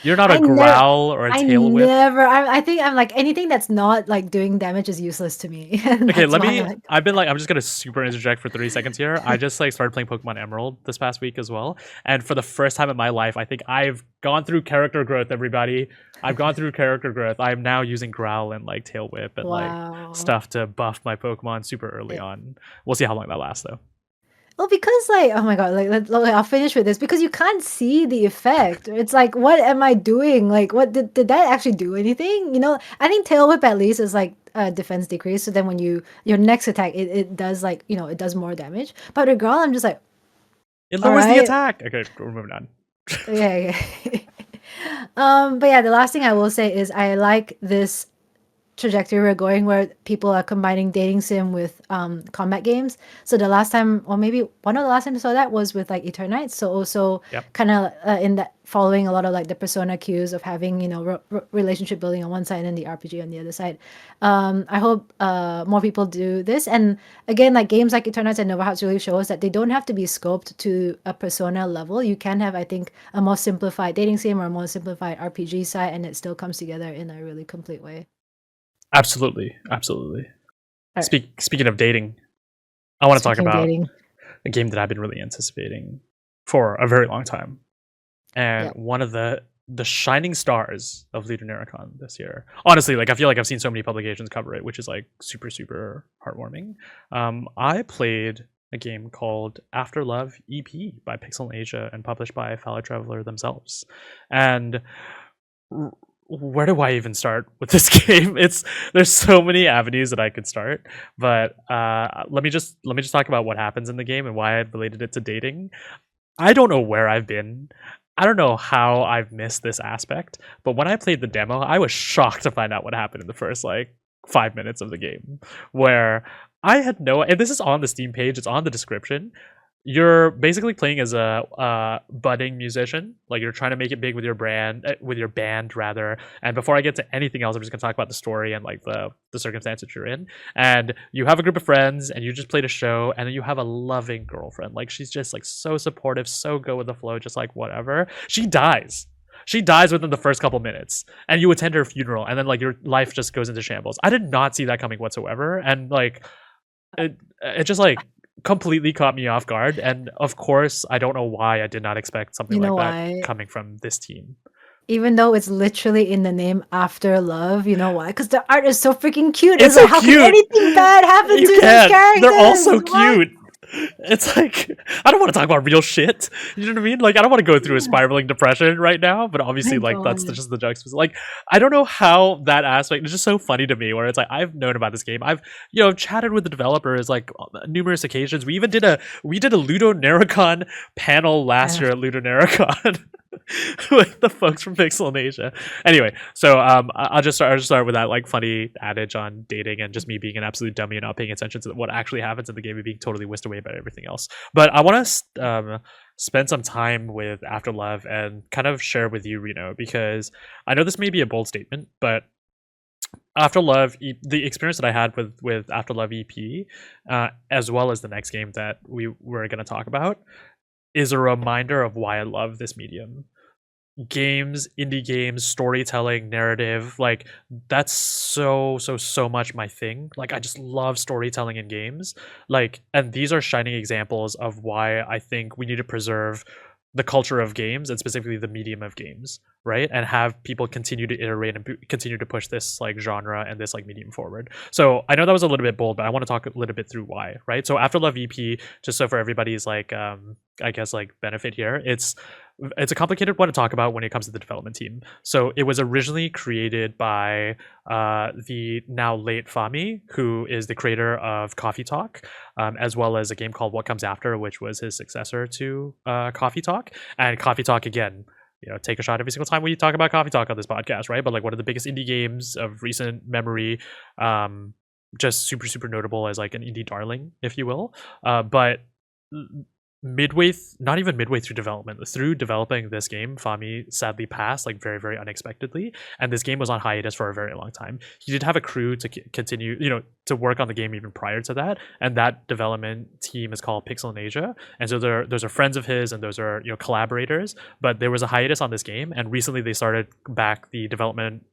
You're not a I never, growl or a tail whip? I think I'm like anything that's not like doing damage is useless to me, and Okay, that's let why me. I like. I'm just gonna super interject for 30 seconds here. I just like started playing Pokemon Emerald this past week as well, and for the first time in my life, I think I've gone through character growth. Everybody, I've gone through character growth. I'm now using Growl and like Tail Whip and like Wow. stuff to buff my Pokemon super early on. We'll see how long that lasts though. Well, because like, oh my god, I'll finish with this because you can't see the effect. It's like, what am I doing? Like, what did that actually do anything? I think tail whip at least is like defense decrease. So then when your next attack, it does like it does more damage. But with Growl, I'm just like, It all lowers the right, attack. Okay, we're moving on. yeah, yeah. But yeah, the last thing I will say is I like this trajectory we're going where people are combining dating sim with combat games. So the last time, or maybe one of the last times I saw that was with like Eternites. So also Yep. kind of in that following a lot of like the persona cues of having relationship building on one side and then the RPG on the other side. I hope more people do this. And again, like games like Eternites and Nova Hearts really show us that they don't have to be scoped to a persona level. You can have, I think, a more simplified dating sim or a more simplified RPG side, and it still comes together in a really complete way. Absolutely, absolutely. All right. Speaking of dating, I want to talk Speaking of about dating. a game that I've been really anticipating for a very long time, and Yep. one of the shining stars of LudoNarraCon this year. Honestly, like I feel like I've seen so many publications cover it, which is like super super heartwarming. I played a game called Afterlove EP by Pixel Asia and published by Fellow Traveler themselves, and where do I even start with this game? There's so many avenues that I could start, but let me just talk about what happens in the game and why I related it to dating. I don't know where I've been. I don't know how I've missed this aspect, but when I played the demo, I was shocked to find out what happened in the first like 5 minutes of the game, where I had no. And this is on the Steam page. It's on the description. you're basically playing as a budding musician. Like you're trying to make it big with your with your band rather. And before I get to anything else, I'm just gonna talk about the story and like the circumstance that you're in. And you have a group of friends, and you just played a show, and then you have a loving girlfriend. Like she's just like so supportive, so go with the flow, just like whatever. She dies. She dies within the first couple minutes, and you attend her funeral, and then like your life just goes into shambles. I did not see that coming whatsoever, and like it just like completely caught me off guard. And of course, I don't know why I did not expect something You like know that why? coming from this team. Even though it's literally in the name Afterlove, you know why? Because the art is so freaking cute. It's It's like, so how can cute. anything bad happen You to these can't. They're all so characters? What? cute. It's like I don't want to talk about real shit. You know what I mean? Like I don't want to go through a spiraling depression right now. But obviously, My like that's God. just the juxtaposition. Like I don't know how that aspect is just so funny to me. Where it's like I've known about this game. I've chatted with the developers like on numerous occasions. We did a LudoNarraCon panel last year at LudoNarraCon. With the folks from Pixelnasia. Anyway, so I'll just start with that like funny adage on dating and just me being an absolute dummy and not paying attention to what actually happens in the game and being totally whisked away by everything else. But I want to spend some time with Afterlove and kind of share with you, Reno, because I know this may be a bold statement, but Afterlove, the experience that I had with Afterlove EP, as well as the next game that we were going to talk about, is a reminder of why I love this medium. Games, indie games, storytelling, narrative, like that's so much my thing. Like I just love storytelling in games. Like, and these are shining examples of why I think we need to preserve the culture of games and specifically the medium of games, right? And have people continue to iterate and continue to push this like genre and this like medium forward. So I know that was a little bit bold, but I want to talk a little bit through why, right? So Afterlove EP, just so for everybody's like I guess like benefit here, it's a complicated one to talk about when it comes to the development team. So it was originally created by the now late Fami, who is the creator of Coffee Talk, as well as a game called What Comes After, which was his successor to Coffee Talk. And Coffee Talk, again, take a shot every single time we talk about Coffee Talk on this podcast, right? But like one of the biggest indie games of recent memory, just super notable as like an indie darling, if you will. But not even midway through developing this game, Fami sadly passed like very unexpectedly, and this game was on hiatus for a very long time. He did have a crew to continue to work on the game even prior to that, and that development team is called Pixelnasia. And so those are friends of his and those are collaborators, but there was a hiatus on this game, and recently they started back the development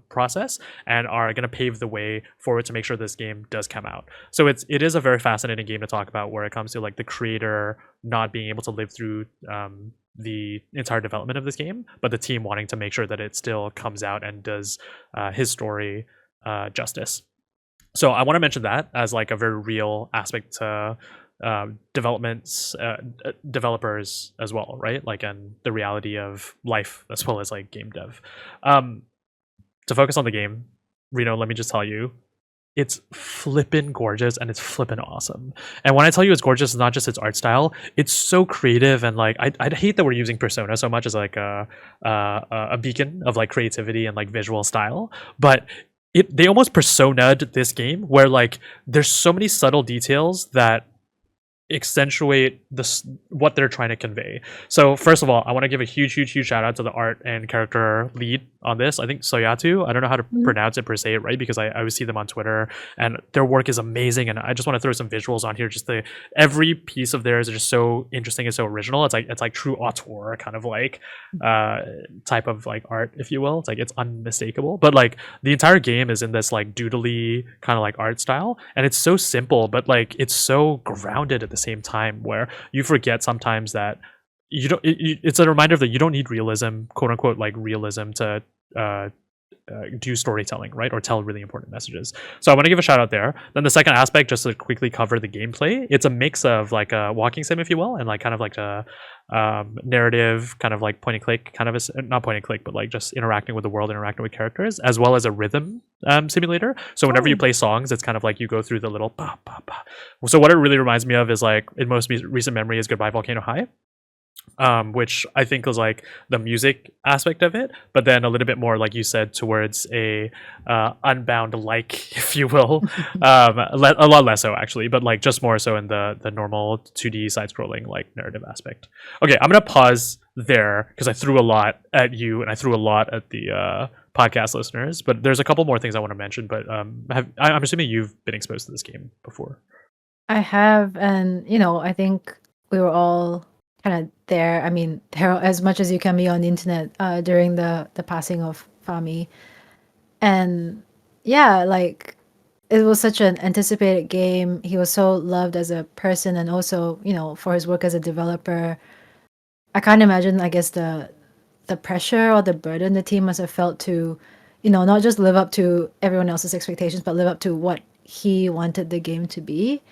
process and are going to pave the way forward to make sure this game does come out. So it is a very fascinating game to talk about where it comes to like the creator not being able to live through the entire development of this game, but the team wanting to make sure that it still comes out and does his story justice. So I want to mention that as like a very real aspect to developers as well, right? Like, and the reality of life as well as like game dev. To focus on the game, Reno, let me just tell you, it's flippin' gorgeous and it's flippin' awesome. And when I tell you it's gorgeous, it's not just its art style. It's so creative, and like I'd hate that we're using Persona so much as like a beacon of like creativity and like visual style, but they almost persona'd this game where like there's so many subtle details that accentuate what they're trying to convey. So first of all, I want to give a huge shout out to the art and character lead on this. I think Soyatu, I don't know how to pronounce it per se, right? Because I always see them on Twitter and their work is amazing, and I just want to throw some visuals on here. Just every piece of theirs is just so interesting and so original. It's like true auteur kind of like type of like art, if you will. It's unmistakable. But like the entire game is in this like doodly kind of like art style, and it's so simple, but like it's so grounded at the same time, where you forget sometimes that you don't it's a reminder that you don't need realism, quote unquote, like realism to do storytelling, right, or tell really important messages. So I want to give a shout out there. Then the second aspect, just to quickly cover the gameplay, it's a mix of like a walking sim, if you will, and like kind of like a narrative, kind of like point and click, kind of not point and click, but like just interacting with the world, interacting with characters, as well as a rhythm simulator. So whenever you play songs, it's kind of like you go through the little ba, ba, ba. So what it really reminds me of is like in most recent memory is Goodbye Volcano High, which I think was like the music aspect of it, but then a little bit more, like you said, towards a Unbound-like, if you will, a lot less so actually, but like just more so in the normal 2D side-scrolling like narrative aspect. Okay, I'm gonna pause there because I threw a lot at you and I threw a lot at the podcast listeners, but there's a couple more things I want to mention. But I'm assuming you've been exposed to this game before. I have, and I think we were all kind of there. I mean, there as much as you can be on the internet during the passing of Fami, and yeah, like it was such an anticipated game. He was so loved as a person, and also for his work as a developer. I can't imagine, I guess, the pressure or the burden the team must have felt to, not just live up to everyone else's expectations, but live up to what he wanted the game to be.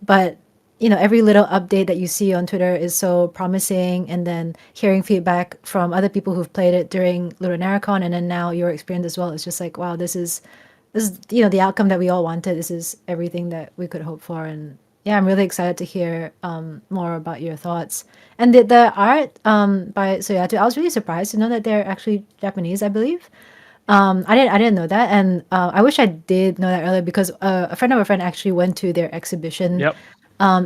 But every little update that you see on Twitter is so promising, and then hearing feedback from other people who've played it during LudoNarraCon, and then now your experience as well, it's just like, wow, this is the outcome that we all wanted. This is everything that we could hope for, and yeah, I'm really excited to hear more about your thoughts. And the art by Soyatu, I was really surprised to know that they're actually Japanese, I believe. I didn't know that, and I wish I did know that earlier, because a friend of a friend actually went to their exhibition Yep.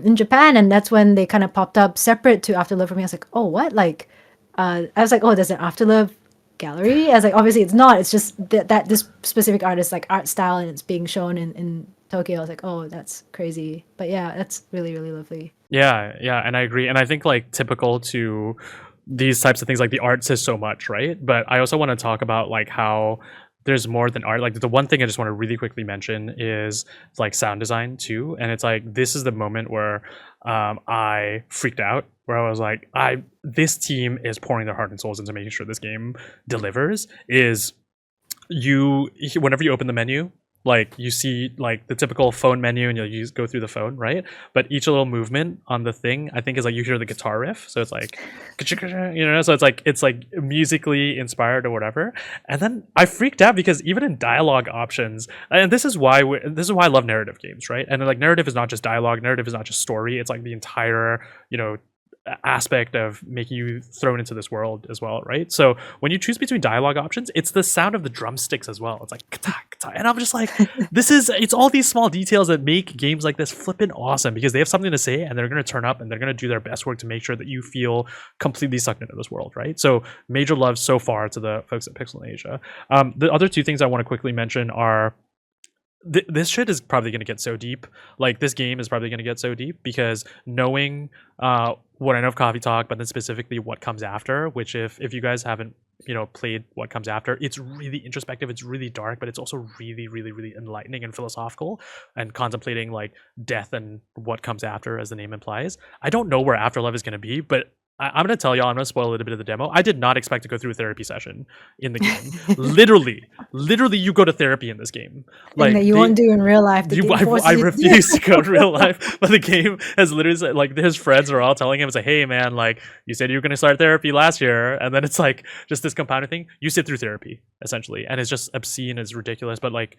in Japan, and that's when they kind of popped up separate to Afterlove for me. I was like, oh, what? Like, I was like, oh, there's an Afterlove gallery. I was like, obviously it's not. It's just that this specific artist like art style, and it's being shown in Tokyo. I was like, oh, that's crazy. But yeah, that's really really lovely. Yeah, yeah, and I agree. And I think like typical to these types of things, like the art says so much, right? But I also want to talk about like how there's more than art. Like the one thing I just want to really quickly mention is like sound design too. And it's like this is the moment where I freaked out, where I was like, this team is pouring their heart and souls into making sure this game delivers. Is whenever you open the menu, like you see like the typical phone menu, and you just go through the phone, right? But each little movement on the thing, I think, is like you hear the guitar riff, so it's like so it's like musically inspired or whatever. And then I freaked out because even in dialogue options, and this is why I love narrative games, right? And like narrative is not just dialogue, narrative is not just story, it's like the entire aspect of making you thrown into this world as well, right? So when you choose between dialogue options, it's the sound of the drumsticks as well. It's like kata, kata. And I'm just like, it's all these small details that make games like this flippin' awesome, because they have something to say and they're going to turn up and they're going to do their best work to make sure that you feel completely sucked into this world, right? So major love so far to the folks at Pixel in Asia. The other two things I want to quickly mention are this shit is probably going to get so deep. Like this game is probably going to get so deep because knowing what I know of Coffee Talk, but then specifically what comes after, which if you guys haven't played what comes after, it's really introspective, it's really dark, but it's also really really really enlightening and philosophical, and contemplating like death and what comes after, as the name implies. I don't know where Afterlove is going to be, but I'm going to tell y'all, I'm going to spoil a little bit of the demo. I did not expect to go through a therapy session in the game. literally, you go to therapy in this game. Like that you won't do in real life. I refuse to go to real life, but the game has literally said, like his friends are all telling him, it's like, hey man, like you said you were going to start therapy last year, and then it's like just this compounded thing. You sit through therapy essentially, and it's just obscene, it's ridiculous, but like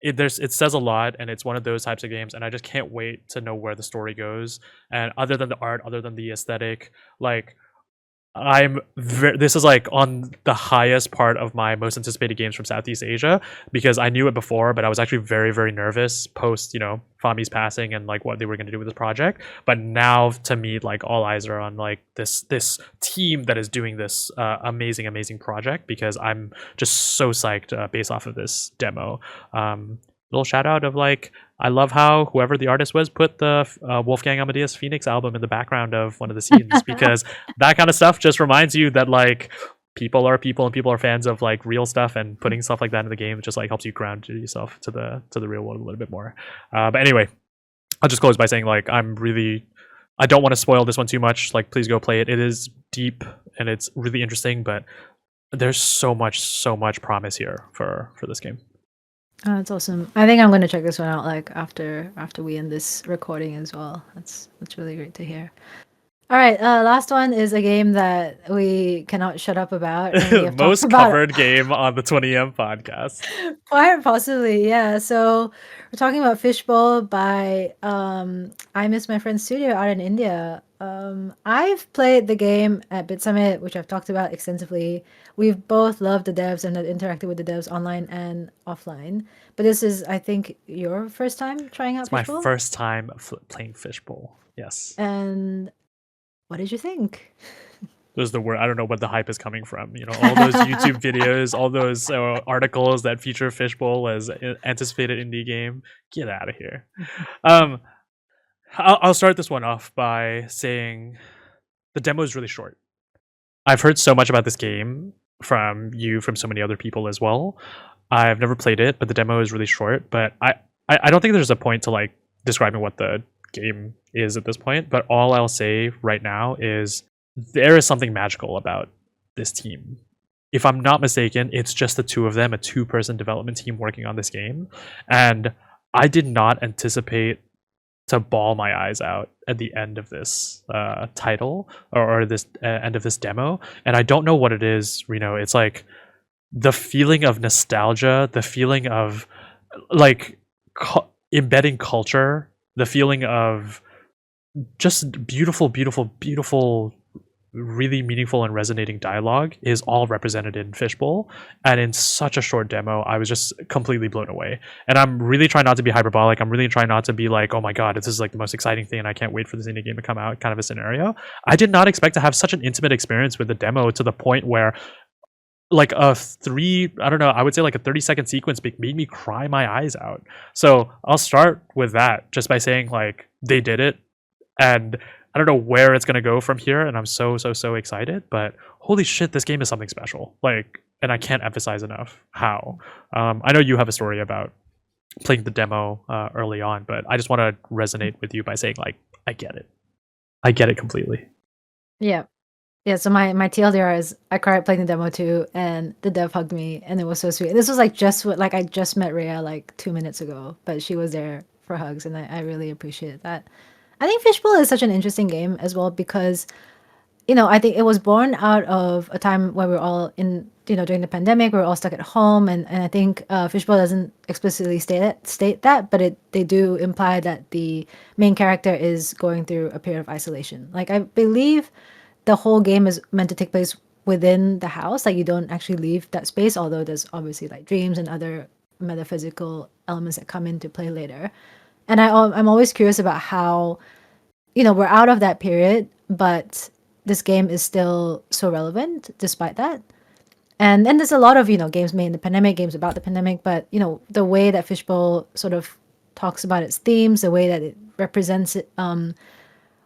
it says a lot, and it's one of those types of games, and I just can't wait to know where the story goes. And other than the art, other than the aesthetic, like this is like on the highest part of my most anticipated games from Southeast Asia, because I knew it before, but I was actually very very nervous post Fami's passing and like what they were going to do with this project. But now to me, like all eyes are on like this team that is doing this amazing project, because I'm just so psyched based off of this demo. Little shout out of like, I love how whoever the artist was put the Wolfgang Amadeus Phoenix album in the background of one of the scenes, because that kind of stuff just reminds you that like people are people and people are fans of like real stuff, and putting stuff like that in the game just like helps you ground yourself to the real world a little bit more. But anyway, I'll just close by saying like I don't want to spoil this one too much. Like please go play it. It is deep and it's really interesting, but there's so much promise here for this game. Oh, that's awesome. I think I'm going to check this one out like after we end this recording as well. That's really great to hear. All right, last one is a game that we cannot shut up about. And we have most covered game on the 20M podcast. Quite possibly, yeah. So we're talking about Fishbowl by I Miss My Friend Studio out in India. I've played the game at Bit Summit, which I've talked about extensively. We've both loved the devs and have interacted with the devs online and offline. But this is, I think, your first time trying out It's my Fishbowl. first time playing Fishbowl. Yes. And what did you think? Those are the word. I don't know what the hype is coming from. You know, all those YouTube videos, all those articles that feature Fishbowl as anticipated indie game. Get out of here. I'll start this one off by saying the demo is really short. I've heard so much about this game from so many other people as well. I've never played it, but the demo is really short. But I don't think there's a point to like describing what the game is at this point. But all I'll say right now is there is something magical about this team. If I'm not mistaken, it's just the two of them, a two-person development team working on this game. And I did not anticipate to bawl my eyes out at the end of this title or this end of this demo. And I don't know what it is, Reno. It's like the feeling of nostalgia, the feeling of like embedding culture, the feeling of just beautiful, really meaningful and resonating dialogue is all represented in Fishbowl. And in such a short demo, I was just completely blown away. And I'm really trying not to be hyperbolic. I'm really trying not to be like, oh my god, this is like the most exciting thing and I can't wait for this indie game to come out kind of a scenario. I did not expect to have such an intimate experience with the demo to the point where like I would say like a 30-second sequence made me cry my eyes out. So I'll start with that just by saying like they did it. And I don't know where it's going to go from here, and I'm so excited, but holy shit, this game is something special. Like, and I can't emphasize enough how. I know you have a story about playing the demo early on, but I just want to resonate with you by saying, like, I get it. I get it completely. Yeah. Yeah, so my TLDR is I cried playing the demo too, and the dev hugged me, and it was so sweet. And this was like I just met Rhea like 2 minutes ago, but she was there for hugs, and I really appreciated that. I think Fishbowl is such an interesting game as well because, I think it was born out of a time where we were all in, during the pandemic, we were all stuck at home. And I think Fishbowl doesn't explicitly state that, but they do imply that the main character is going through a period of isolation. Like, I believe the whole game is meant to take place within the house. Like, you don't actually leave that space, although there's obviously like dreams and other metaphysical elements that come into play later. And I'm always curious about how, we're out of that period, but this game is still so relevant despite that. And then there's a lot of, games made in the pandemic, games about the pandemic, but, the way that Fishbowl sort of talks about its themes, the way that it represents it,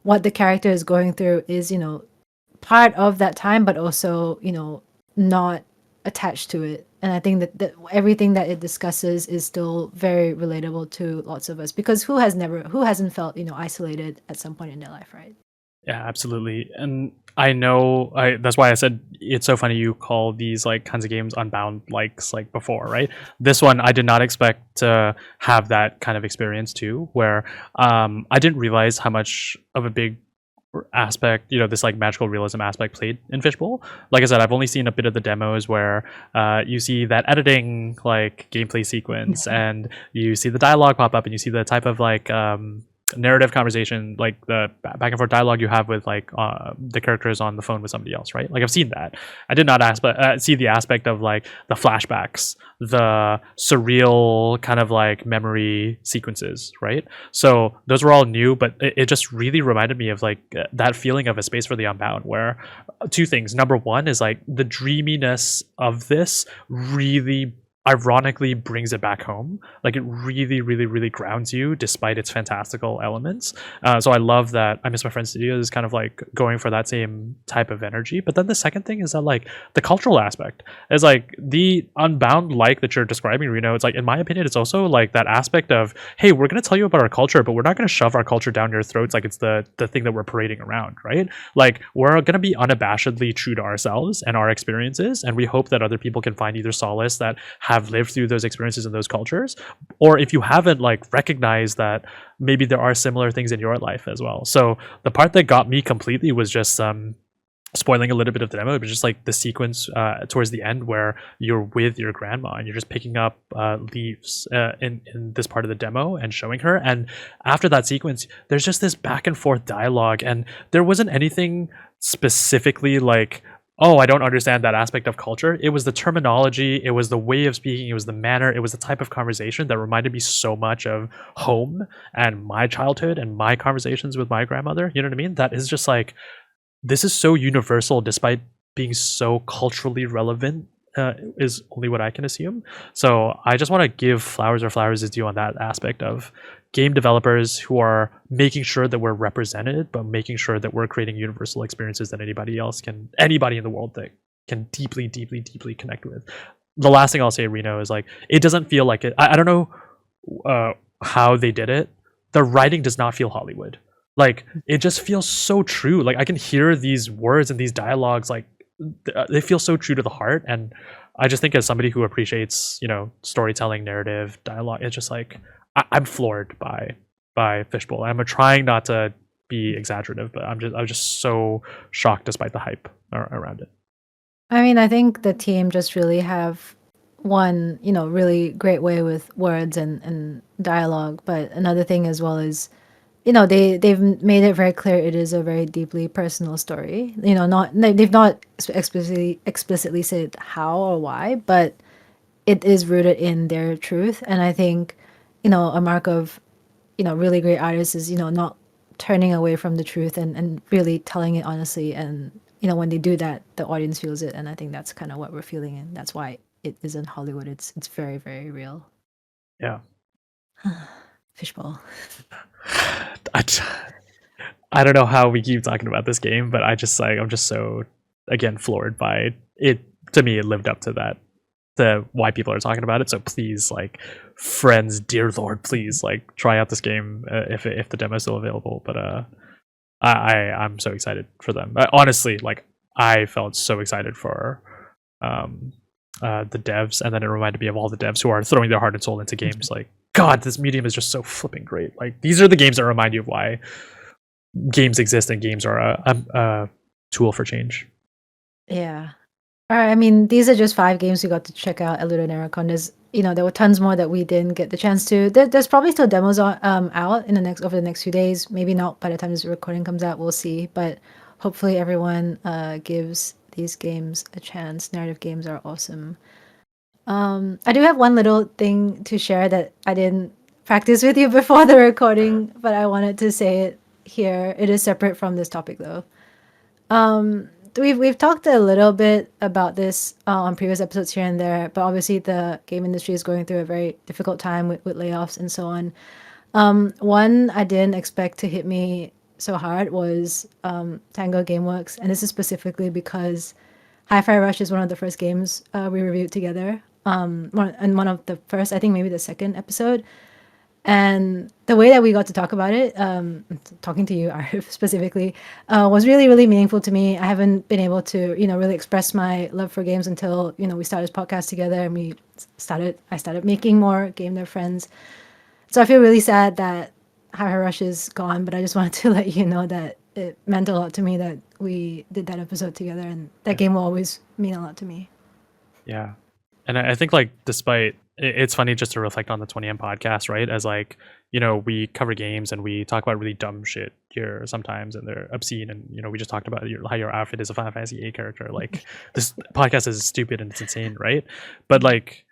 what the character is going through is, part of that time, but also, not attached to it. And I think that everything that it discusses is still very relatable to lots of us, because who hasn't felt, isolated at some point in their life, right? Yeah, absolutely. And I know that's why I said it's so funny you call these like kinds of games Unbound-likes like before, right? This one I did not expect to have that kind of experience too, where I didn't realize how much of a big aspect this like magical realism aspect played in Fishbowl. Like I said, I've only seen a bit of the demos where you see that editing like gameplay sequence and you see the dialogue pop up and you see the type of like narrative conversation, like the back and forth dialogue you have with like the characters on the phone with somebody else, right? Like I've seen that. I did not see the aspect of like the flashbacks, the surreal kind of like memory sequences, right? So those were all new, but it just really reminded me of like that feeling of A Space for the Unbound, where two things. Number one is like the dreaminess of this really ironically brings it back home. Like it really grounds you despite its fantastical elements. So I love that I Miss My Friend Studios is kind of like going for that same type of energy. But then the second thing is that like the cultural aspect is like the Unbound-like that you're describing, Reno. It's like, in my opinion, it's also like that aspect of, hey, we're going to tell you about our culture, but we're not going to shove our culture down your throats like it's the thing that we're parading around, right? Like we're going to be unabashedly true to ourselves and our experiences, and we hope that other people can find either solace that have lived through those experiences and those cultures, or if you haven't, like recognize that maybe there are similar things in your life as well. So the part that got me completely was just spoiling a little bit of the demo, but just like the sequence towards the end where you're with your grandma and you're just picking up leaves in this part of the demo and showing her. And after that sequence, there's just this back and forth dialogue, and there wasn't anything specifically like, oh, I don't understand that aspect of culture. It was the terminology, it was the way of speaking, it was the manner, it was the type of conversation that reminded me so much of home and my childhood and my conversations with my grandmother. You know what I mean? That is just like, this is so universal despite being so culturally relevant, is only what I can assume. So I just want to give flowers where flowers is due on that aspect of game developers who are making sure that we're represented, but making sure that we're creating universal experiences that anybody in the world that can deeply, deeply, deeply connect with. The last thing I'll say, Reno, is like, it doesn't feel like it. I don't know how they did it. The writing does not feel Hollywood. Like, it just feels so true. Like, I can hear these words and these dialogues, like they feel so true to the heart. And I just think, as somebody who appreciates, storytelling, narrative, dialogue, it's just like, I'm floored by Fishbowl. I'm trying not to be exaggerative, but I'm just so shocked despite the hype around it. I mean, I think the team just really have one, really great way with words and dialogue. But another thing as well is, they've made it very clear it is a very deeply personal story. They've not explicitly said how or why, but it is rooted in their truth. And I think, a mark of, really great artists is, not turning away from the truth and really telling it honestly. And, when they do that, the audience feels it. And I think that's kind of what we're feeling. And that's why it isn't Hollywood. It's very, very real. Yeah. Fishbowl. I don't know how we keep talking about this game, but I'm just so, again, floored by it. To me, it lived up to that, to why people are talking about it. So please, like, friends, dear Lord, please, like, try out this game if the demo is still available. But I'm so excited for them. Honestly, like, I felt so excited for the devs, and then it reminded me of all the devs who are throwing their heart and soul into games. Like, God, this medium is just so flipping great. Like, these are the games that remind you of why games exist, and games are a tool for change. Yeah. All right. I mean, these are just 5 games we got to check out at LudoNarraCon. There were tons more that we didn't get the chance to. There's probably still demos out over the next few days. Maybe not by the time this recording comes out. We'll see. But hopefully everyone gives these games a chance. Narrative games are awesome. I do have one little thing to share that I didn't practice with you before the recording, but I wanted to say it here. It is separate from this topic, though. We've talked a little bit about this on previous episodes here and there, but obviously the game industry is going through a very difficult time with layoffs and so on. One I didn't expect to hit me so hard was Tango Gameworks, and this is specifically because Hi-Fi Rush is one of the first games we reviewed together, and one of the first, I think maybe the second episode. And the way that we got to talk about it, talking to you, Arief, specifically, was really, really meaningful to me. I haven't been able to, really express my love for games until, we started this podcast together, and I started making more Game Dev friends. So I feel really sad that Hi-Fi Rush is gone, but I just wanted to let you know that it meant a lot to me that we did that episode together, and that game will always mean a lot to me. Yeah. And I think, like, despite, it's funny just to reflect on the 20M podcast, right? As, like, we cover games and we talk about really dumb shit here sometimes, and they're obscene. And, we just talked about how your outfit is a Final Fantasy VIII character. Like, this podcast is stupid and it's insane, right? But, like,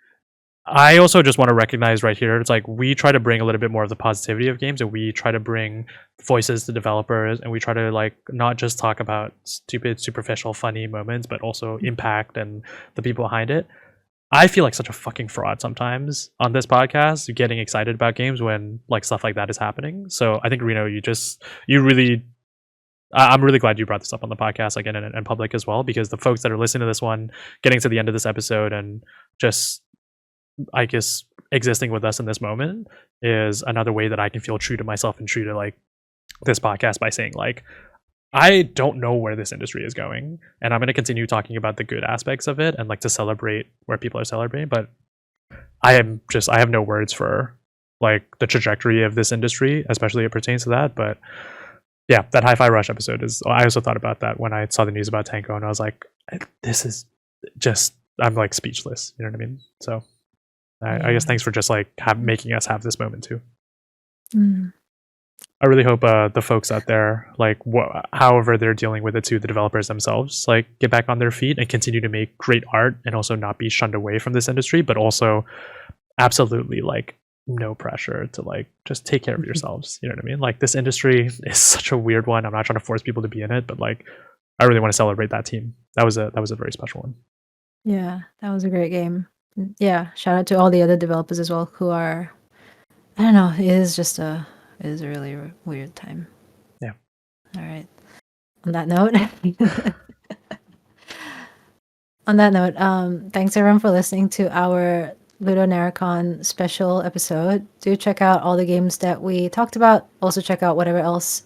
I also just want to recognize right here, it's like, we try to bring a little bit more of the positivity of games, and we try to bring voices to developers, and we try to, like, not just talk about stupid, superficial, funny moments, but also impact and the people behind it. I feel like such a fucking fraud sometimes on this podcast, getting excited about games when, like, stuff like that is happening. So I think, Reno, I'm really glad you brought this up on the podcast, again, and public as well, because the folks that are listening to this one, getting to the end of this episode and just, I guess, existing with us in this moment is another way that I can feel true to myself and true to, like, this podcast, by saying, like, I don't know where this industry is going, and I'm going to continue talking about the good aspects of it and, like, to celebrate where people are celebrating. But I have no words for, like, the trajectory of this industry, especially it pertains to that. But Yeah, that Hi-Fi Rush episode is. I also thought about that when I saw the news about Tango, and I was like, this is just. I'm like speechless. You know what I mean? So, I guess thanks for just like making us have this moment too. Mm. I really hope the folks out there, like however they're dealing with it too, the developers themselves, like get back on their feet and continue to make great art, and also not be shunned away from this industry, but also absolutely like no pressure to like just take care of yourselves. You know what I mean? Like this industry is such a weird one. I'm not trying to force people to be in it, but like I really want to celebrate that team. That was a very special one. Yeah, that was a great game. Yeah, shout out to all the other developers as well who are. I don't know. It is a really weird time. Yeah. All right. On that note. On that note, thanks everyone for listening to our LudoNarraCon special episode. Do check out all the games that we talked about. Also check out whatever else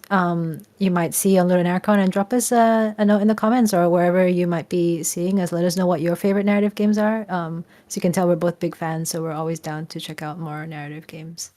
you might see on LudoNarraCon, and drop us a note in the comments or wherever you might be seeing us. Let us know what your favorite narrative games are. As you can tell, we're both big fans, so we're always down to check out more narrative games.